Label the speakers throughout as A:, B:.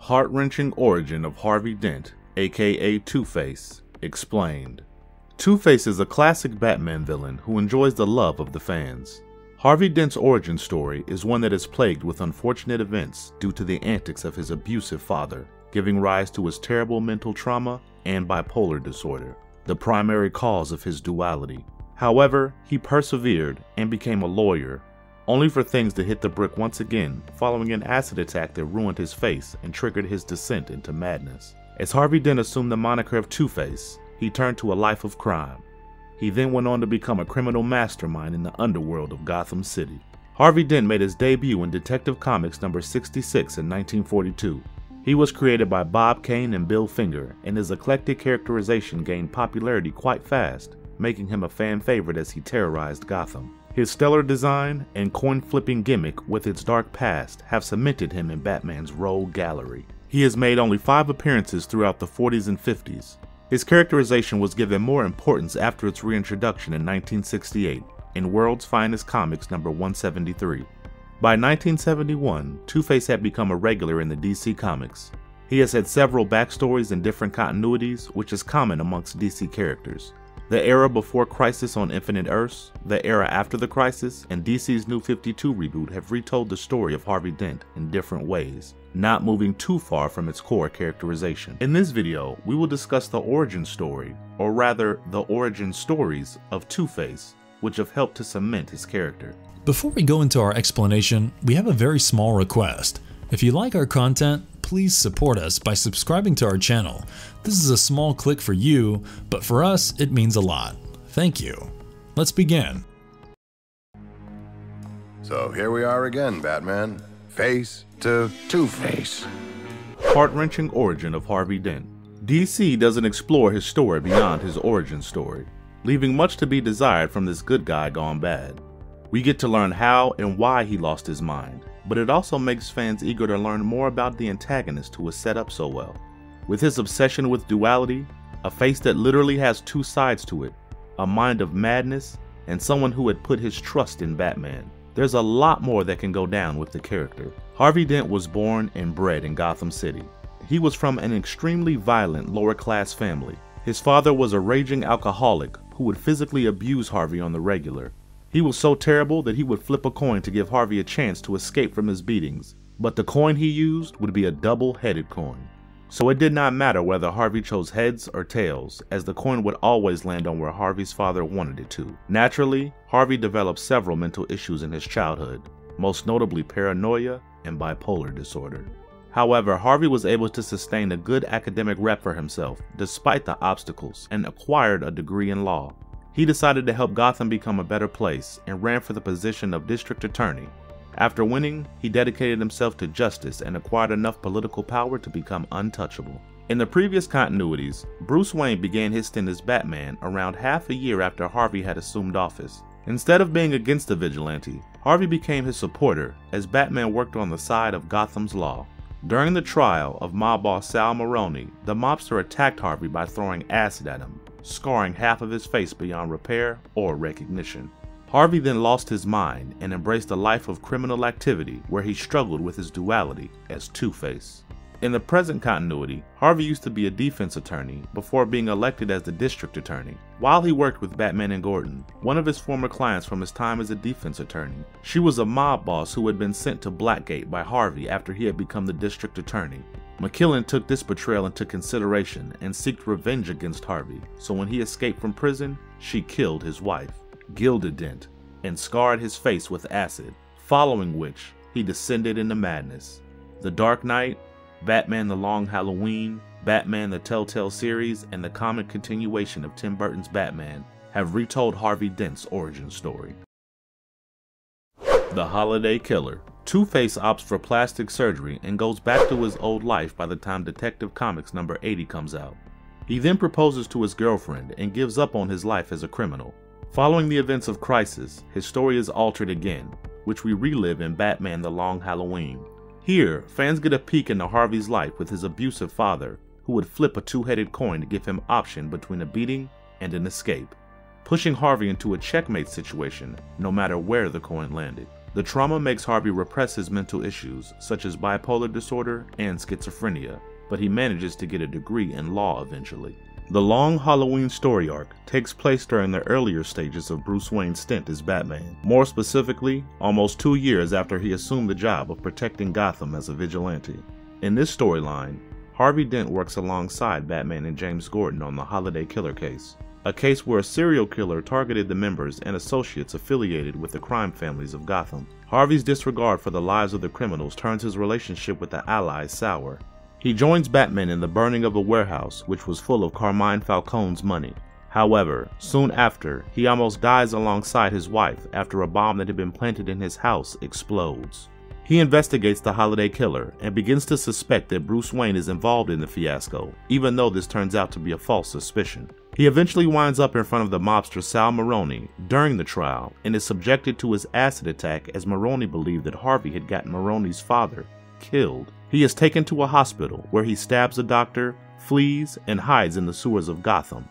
A: Heart-wrenching origin of Harvey Dent, aka Two-Face, explained. Two-Face is a classic Batman villain who enjoys the love of the fans. Harvey Dent's origin story is one that is plagued with unfortunate events due to the antics of his abusive father, giving rise to his terrible mental trauma and bipolar disorder, the primary cause of his duality. However, he persevered and became a lawyer, only for things to hit the brick once again following an acid attack that ruined his face and triggered his descent into madness. As Harvey Dent assumed the moniker of Two-Face, he turned to a life of crime. He then went on to become a criminal mastermind in the underworld of Gotham City. Harvey Dent made his debut in Detective Comics number 66 in 1942. He was created by Bob Kane and Bill Finger, and his eclectic characterization gained popularity quite fast, making him a fan favorite as he terrorized Gotham. His stellar design and coin-flipping gimmick with its dark past have cemented him in Batman's rogue gallery. He has made only 5 appearances throughout the 40s and 50s. His characterization was given more importance after its reintroduction in 1968 in World's Finest Comics number 173. By 1971, Two-Face had become a regular in the DC Comics. He has had several backstories in different continuities, which is common amongst DC characters. The era before Crisis on Infinite Earths, the era after the Crisis, and DC's New 52 reboot have retold the story of Harvey Dent in different ways, not moving too far from its core characterization. In this video, we will discuss the origin story, or rather, the origin stories of Two-Face, which have helped to cement his character.
B: Before we go into our explanation, we have a very small request. If you like our content, please support us by subscribing to our channel. This is a small click for you, but for us, it means a lot. Thank you. Let's begin.
C: So here we are again, Batman. Face to Two-Face.
A: Heart-wrenching origin of Harvey Dent. DC doesn't explore his story beyond his origin story, leaving much to be desired from this good guy gone bad. We get to learn how and why he lost his mind, but it also makes fans eager to learn more about the antagonist who was set up so well. With his obsession with duality, a face that literally has 2 sides to it, a mind of madness, and someone who had put his trust in Batman, there's a lot more that can go down with the character. Harvey Dent was born and bred in Gotham City. He was from an extremely violent lower-class family. His father was a raging alcoholic who would physically abuse Harvey on the regular. He was so terrible that he would flip a coin to give Harvey a chance to escape from his beatings, but the coin he used would be a double-headed coin. So it did not matter whether Harvey chose heads or tails, as the coin would always land on where Harvey's father wanted it to. Naturally, Harvey developed several mental issues in his childhood, most notably paranoia and bipolar disorder. However, Harvey was able to sustain a good academic rep for himself despite the obstacles and acquired a degree in law. He decided to help Gotham become a better place and ran for the position of district attorney. After winning, he dedicated himself to justice and acquired enough political power to become untouchable. In the previous continuities, Bruce Wayne began his stint as Batman around half a year after Harvey had assumed office. Instead of being against the vigilante, Harvey became his supporter as Batman worked on the side of Gotham's law. During the trial of mob boss Sal Maroni, the mobster attacked Harvey by throwing acid at him, scarring half of his face beyond repair or recognition. Harvey then lost his mind and embraced a life of criminal activity where he struggled with his duality as Two-Face. In the present continuity, Harvey used to be a defense attorney before being elected as the district attorney. While he worked with Batman and Gordon, one of his former clients from his time as a defense attorney, she was a mob boss who had been sent to Blackgate by Harvey after he had become the district attorney. McKillen took this betrayal into consideration and sought revenge against Harvey, so when he escaped from prison, she killed his wife, Gilda Dent, and scarred his face with acid, following which he descended into madness. The Dark Knight, Batman the Long Halloween, Batman the Telltale series, and the comic continuation of Tim Burton's Batman have retold Harvey Dent's origin story. The Holiday Killer. Two-Face opts for plastic surgery and goes back to his old life by the time Detective Comics number 80 comes out. He then proposes to his girlfriend and gives up on his life as a criminal. Following the events of Crisis, his story is altered again, which we relive in Batman the Long Halloween. Here, fans get a peek into Harvey's life with his abusive father, who would flip a 2-headed coin to give him option between a beating and an escape. pushing Harvey into a checkmate situation no matter where the coin landed. The trauma makes Harvey repress his mental issues such as bipolar disorder and schizophrenia, but he manages to get a degree in law eventually. The long Halloween story arc takes place during the earlier stages of Bruce Wayne's stint as Batman, more specifically, almost 2 years after he assumed the job of protecting Gotham as a vigilante. In this storyline, Harvey Dent works alongside Batman and James Gordon on the Holiday Killer case, a case where a serial killer targeted the members and associates affiliated with the crime families of Gotham. Harvey's disregard for the lives of the criminals turns his relationship with the allies sour. He joins Batman in the burning of a warehouse which was full of Carmine Falcone's money. However, soon after, he almost dies alongside his wife after a bomb that had been planted in his house explodes. He investigates the Holiday Killer and begins to suspect that Bruce Wayne is involved in the fiasco, even though this turns out to be a false suspicion. He eventually winds up in front of the mobster Sal Maroni during the trial and is subjected to his acid attack as Maroni believed that Harvey had gotten Maroni's father killed. He is taken to a hospital where he stabs a doctor, flees, and hides in the sewers of Gotham.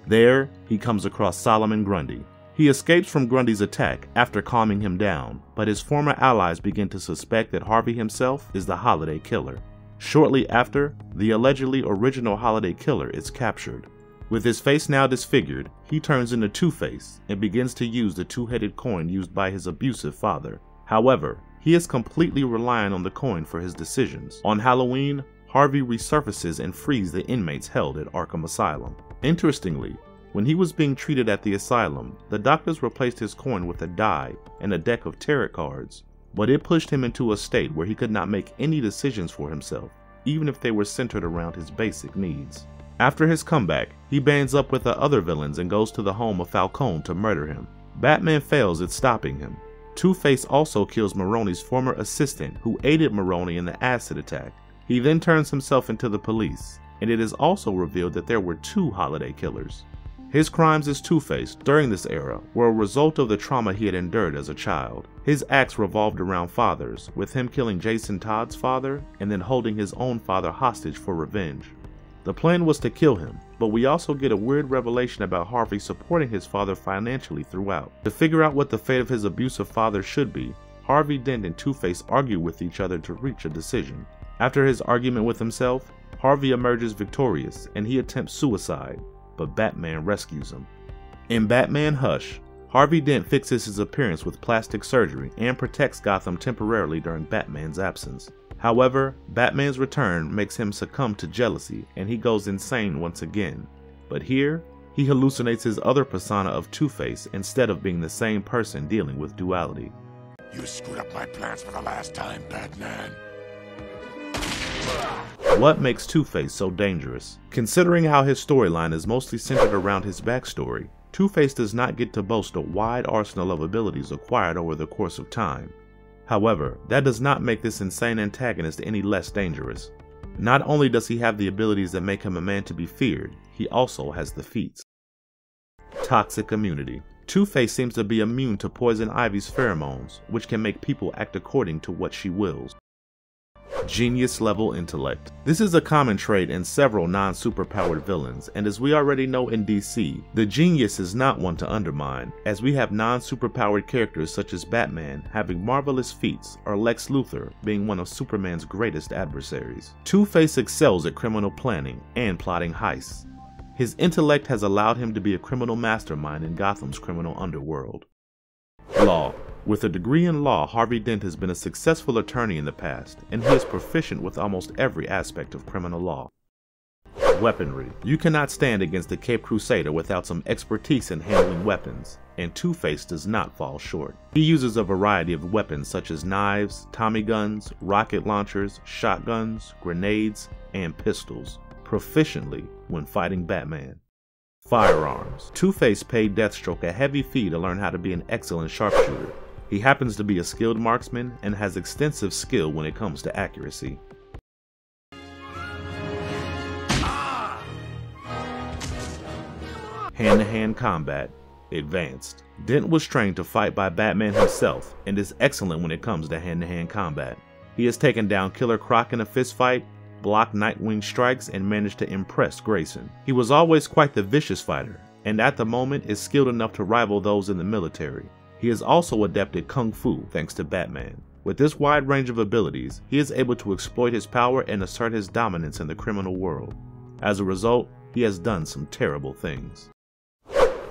A: There, he comes across Solomon Grundy. He escapes from Grundy's attack after calming him down, but his former allies begin to suspect that Harvey himself is the Holiday Killer. Shortly after, the allegedly original Holiday Killer is captured. With his face now disfigured, he turns into Two-Face and begins to use the two-headed coin used by his abusive father. However, he is completely relying on the coin for his decisions. On Halloween, Harvey resurfaces and frees the inmates held at Arkham Asylum. Interestingly, when he was being treated at the asylum, the doctors replaced his coin with a die and a deck of tarot cards, but it pushed him into a state where he could not make any decisions for himself, even if they were centered around his basic needs. After his comeback, he bands up with the other villains and goes to the home of Falcone to murder him. Batman fails at stopping him. Two-Face also kills Maroni's former assistant who aided Maroni in the acid attack. He then turns himself into the police, and it is also revealed that there were 2 Holiday Killers. His crimes as Two-Face during this era were a result of the trauma he had endured as a child. His acts revolved around fathers, with him killing Jason Todd's father and then holding his own father hostage for revenge. The plan was to kill him, but we also get a weird revelation about Harvey supporting his father financially throughout. To figure out what the fate of his abusive father should be, Harvey Dent and Two-Face argue with each other to reach a decision. After his argument with himself, Harvey emerges victorious and he attempts suicide, but Batman rescues him. In Batman Hush, Harvey Dent fixes his appearance with plastic surgery and protects Gotham temporarily during Batman's absence. However, Batman's return makes him succumb to jealousy and he goes insane once again. But here, he hallucinates his other persona of Two-Face instead of being the same person dealing with duality.
C: You screwed up my plans for the last time, Batman.
A: What makes Two-Face so dangerous? Considering how his storyline is mostly centered around his backstory, Two-Face does not get to boast a wide arsenal of abilities acquired over the course of time. However, that does not make this insane antagonist any less dangerous. Not only does he have the abilities that make him a man to be feared, he also has the feats. Toxic immunity. Two-Face seems to be immune to Poison Ivy's pheromones, which can make people act according to what she wills. Genius level intellect. This is a common trait in several non-superpowered villains, and as we already know in DC, the genius is not one to undermine, as we have non-superpowered characters such as Batman having marvelous feats, or Lex Luthor being one of Superman's greatest adversaries. Two-Face excels at criminal planning and plotting heists. His intellect has allowed him to be a criminal mastermind in Gotham's criminal underworld. Law. With a degree in law, Harvey Dent has been a successful attorney in the past, and he is proficient with almost every aspect of criminal law. Weaponry. You cannot stand against the Caped Crusader without some expertise in handling weapons, and Two-Face does not fall short. He uses a variety of weapons such as knives, Tommy guns, rocket launchers, shotguns, grenades, and pistols, proficiently when fighting Batman. Firearms. Two-Face paid Deathstroke a heavy fee to learn how to be an excellent sharpshooter. He happens to be a skilled marksman and has extensive skill when it comes to accuracy. Hand-to-hand combat. Advanced. Dent was trained to fight by Batman himself and is excellent when it comes to hand-to-hand combat. He has taken down Killer Croc in a fistfight, blocked Nightwing strikes, and managed to impress GRAYSON. He was always quite the vicious fighter, and at the moment is skilled enough to rival those in the military. He is also adept at Kung Fu thanks to Batman. With this wide range of abilities, he is able to exploit his power and assert his dominance in the criminal world. As a result, he has done some terrible things.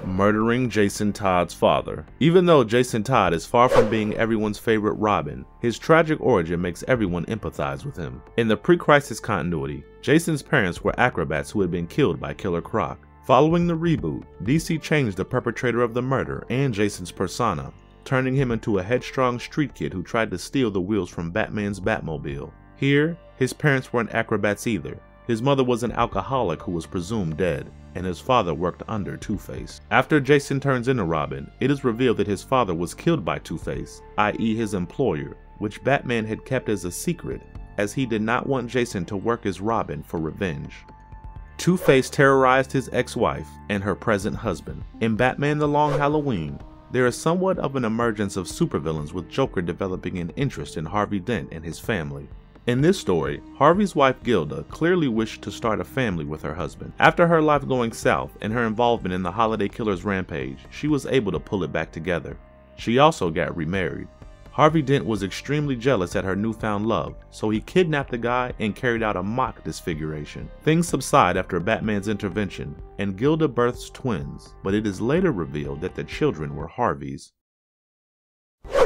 A: Murdering Jason Todd's father. Even though Jason Todd is far from being everyone's favorite Robin, his tragic origin makes everyone empathize with him. In the pre-crisis continuity, Jason's parents were acrobats who had been killed by Killer Croc. Following the reboot, DC changed the perpetrator of the murder and Jason's persona, turning him into a headstrong street kid who tried to steal the wheels from Batman's Batmobile. Here, his parents weren't acrobats either. His mother was an alcoholic who was presumed dead, and his father worked under Two-Face. After Jason turns into Robin, it is revealed that his father was killed by Two-Face, i.e. his employer, which Batman had kept as a secret, as he did not want Jason to work as Robin for revenge. Two-Face terrorized his ex-wife and her present husband. In Batman The Long Halloween, there is somewhat of an emergence of supervillains, with Joker developing an interest in Harvey Dent and his family. In this story, Harvey's wife Gilda clearly wished to start a family with her husband. After her life going south and her involvement in the Holiday Killer's rampage, she was able to pull it back together. She also got remarried. Harvey Dent was extremely jealous at her newfound love, so he kidnapped the guy and carried out a mock disfiguration. Things subside after Batman's intervention, and Gilda births twins, but it is later revealed that the children were Harvey's.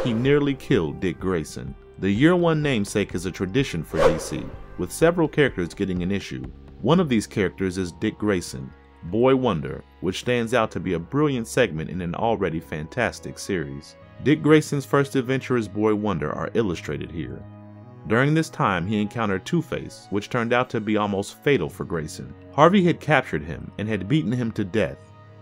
A: He nearly killed Dick Grayson. The Year One namesake is a tradition for DC, with several characters getting an issue. One of these characters is Dick Grayson, Boy Wonder, which stands out to be a brilliant segment in an already fantastic series. Dick Grayson's first adventure as Boy Wonder are illustrated here. During this time, he encountered Two-Face, which turned out to be almost fatal for Grayson. Harvey had captured him and had beaten him to death,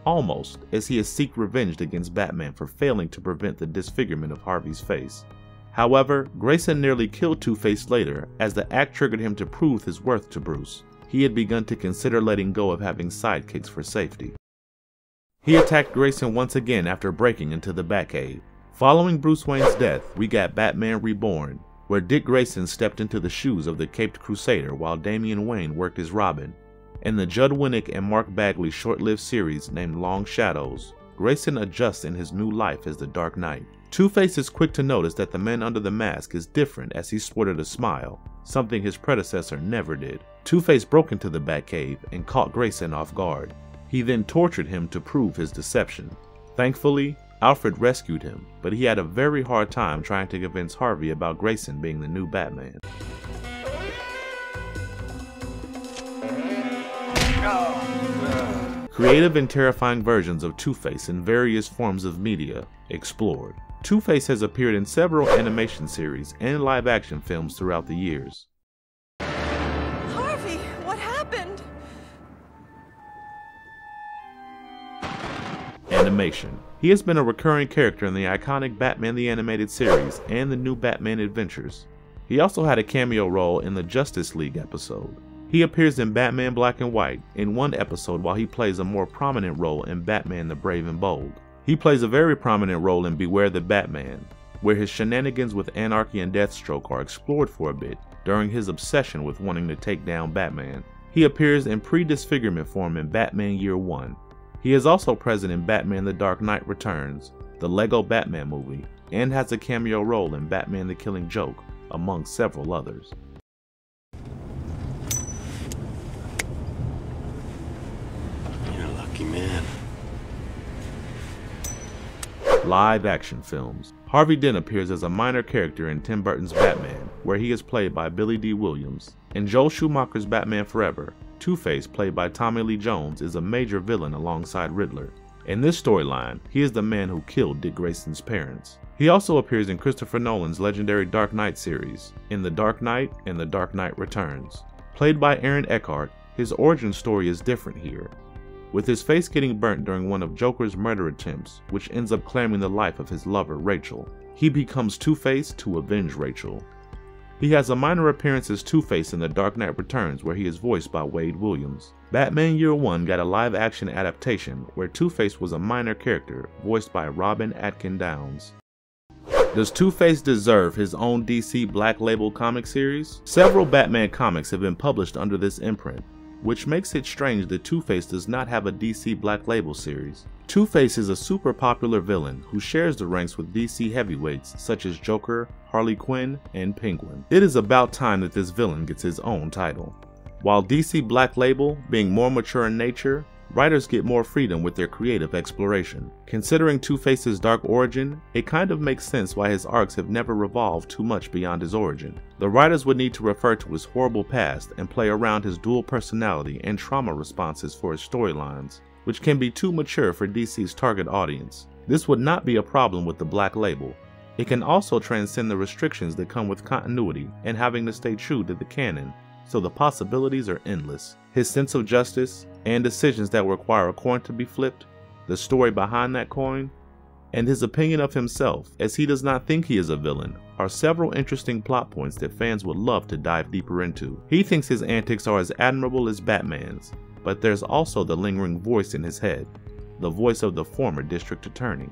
A: almost, as he has sought revenge against Batman for failing to prevent the disfigurement of Harvey's face. However, Grayson nearly killed Two-Face later, as the act triggered him to prove his worth to Bruce. He had begun to consider letting go of having sidekicks for safety. He attacked Grayson once again after breaking into the Batcave. Following Bruce Wayne's death, we got Batman Reborn, where Dick Grayson stepped into the shoes of the Caped Crusader while Damian Wayne worked as Robin. In the Judd Winnick and Mark Bagley short-lived series named Long Shadows, Grayson adjusts in his new life as the Dark Knight. Two-Face is quick to notice that the man under the mask is different, as he sported a smile, something his predecessor never did. Two-Face broke into the Batcave and caught Grayson off guard. He then tortured him to prove his deception. Thankfully, Alfred rescued him, but he had a very hard time trying to convince Harvey about Grayson being the new Batman. Creative and terrifying versions of Two-Face in various forms of media explored. Two-Face has appeared in several animation series and live-action films throughout the years.
D: Harvey, what happened?
A: Animation. He has been a recurring character in the iconic Batman the Animated Series and the new Batman Adventures. He also had a cameo role in the Justice League episode. He appears in Batman Black and White in one episode, while he plays a more prominent role in Batman the Brave and Bold. He plays a very prominent role in Beware the Batman, where his shenanigans with Anarchy and Deathstroke are explored for a bit during his obsession with wanting to take down Batman. He appears in pre-disfigurement form in Batman Year One. He is also present in Batman The Dark Knight Returns, the Lego Batman movie, and has a cameo role in Batman the Killing Joke, among several others.
C: You're a lucky man.
A: Live action films. Harvey Dent appears as a minor character in Tim Burton's Batman, where he is played by Billy D. Williams. In Joel Schumacher's Batman Forever, Two-Face, played by Tommy Lee Jones, is a major villain alongside Riddler. In this storyline, he is the man who killed Dick Grayson's parents. He also appears in Christopher Nolan's legendary Dark Knight series, in The Dark Knight and The Dark Knight Returns. Played by Aaron Eckhart, his origin story is different here, with his face getting burnt during one of Joker's murder attempts, which ends up claiming the life of his lover, Rachel. He becomes Two-Face to avenge Rachel. He has a minor appearance as Two-Face in The Dark Knight Returns, where he is voiced by Wade Williams. Batman Year One got a live-action adaptation where Two-Face was a minor character, voiced by Robin Atkin Downs. Does Two-Face deserve his own DC Black Label comic series? Several Batman comics have been published under this imprint. which makes it strange that Two-Face does not have a DC Black Label series. Two-Face is a super popular villain who shares the ranks with DC heavyweights such as Joker, Harley Quinn, and Penguin. It is about time that this villain gets his own title. While DC Black Label being more mature in nature, writers get more freedom with their creative exploration. Considering Two-Face's dark origin, it kind of makes sense why his arcs have never revolved too much beyond his origin. The writers would need to refer to his horrible past and play around his dual personality and trauma responses for his storylines, which can be too mature for DC's target audience. This would not be a problem with the Black Label. It can also transcend the restrictions that come with continuity and having to stay true to the canon, so the possibilities are endless. His sense of justice and decisions that require a coin to be flipped, the story behind that coin, and his opinion of himself, as he does not think he is a villain, are several interesting plot points that fans would love to dive deeper into. He thinks his antics are as admirable as Batman's, but there's also the lingering voice in his head, the voice of the former district attorney,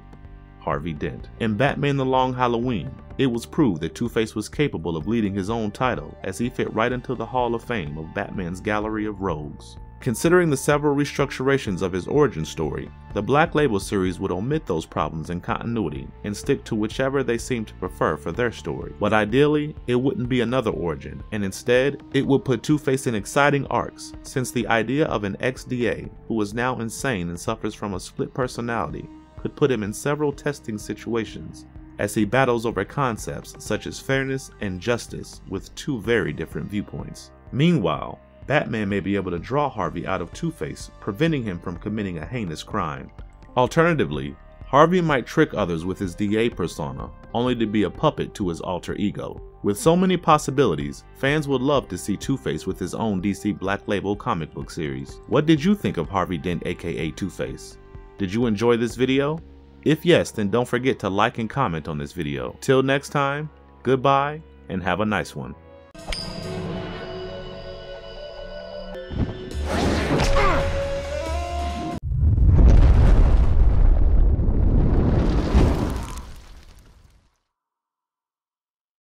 A: Harvey Dent. In Batman the Long Halloween, it was proved that Two-Face was capable of leading his own title, as he fit right into the Hall of Fame of Batman's gallery of rogues. Considering the several restructurations of his origin story, the Black Label series would omit those problems in continuity and stick to whichever they seem to prefer for their story. But ideally, it wouldn't be another origin, and instead, it would put Two-Face in exciting arcs, since the idea of an ex-DA who is now insane and suffers from a split personality could put him in several testing situations as he battles over concepts such as fairness and justice with two very different viewpoints. Meanwhile, Batman may be able to draw Harvey out of Two-Face, preventing him from committing a heinous crime. Alternatively, Harvey might trick others with his DA persona, only to be a puppet to his alter ego. With so many possibilities, fans would love to see Two-Face with his own DC Black Label comic book series. What did you think of Harvey Dent aka Two-Face? Did you enjoy this video? If yes, then don't forget to like and comment on this video. Till next time, goodbye and have a nice one.